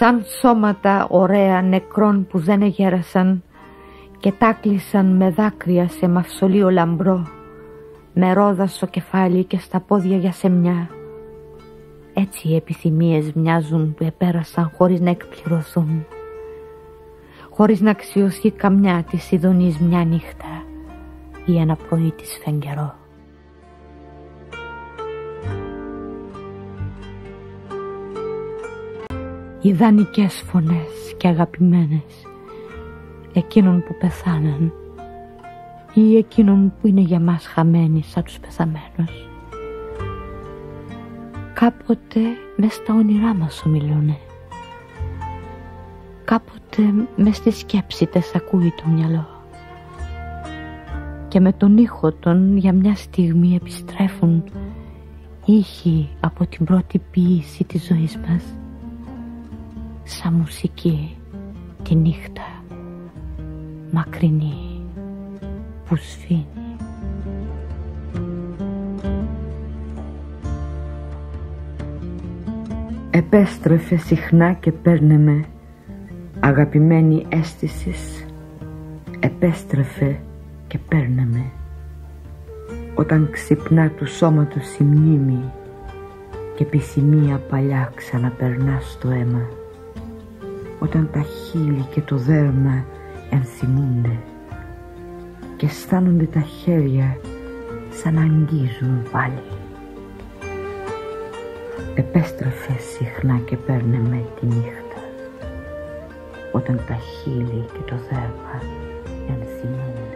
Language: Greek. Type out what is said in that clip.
σαν σώματα ωραία νεκρών που δεν εγέρασαν και τ' άκλεισαν με δάκρυα σε μαυσολείο λαμπρό, με ρόδα στο κεφάλι και στα πόδια για σεμιά. Έτσι οι επιθυμίες μοιάζουν που επέρασαν χωρίς να εκπληρωθούν, χωρίς να αξιωθεί καμιά της ειδονής μια νύχτα ή ένα πρωί της φεγγερό. Ιδανικές φωνές και αγαπημένες εκείνων που πεθάναν ή εκείνων που είναι για μας χαμένοι σαν τους πεθαμένους. Κάποτε μες στα όνειρά μας ομιλούνε, κάποτε μες στη σκέψη τες ακούει το μυαλό και με τον ήχο των για μια στιγμή επιστρέφουν ήχοι από την πρώτη ποίηση της ζωής μας, σαν μουσική τη νύχτα μακρινή που σφήνει. Επέστρεφε συχνά και παίρνε με, αγαπημένη αίσθησης, επέστρεφε και παίρνε με, όταν ξυπνά του σώματος η μνήμη και επιθυμία παλιά ξαναπερνά στο αίμα, όταν τα χείλη και το δέρμα ενθυμούνται και αισθάνονται τα χέρια σαν να αγγίζουν πάλι. Επέστρεφε συχνά και παίρνε με τη νύχτα, όταν τα χείλη και το δέρμα ενθυμούνται.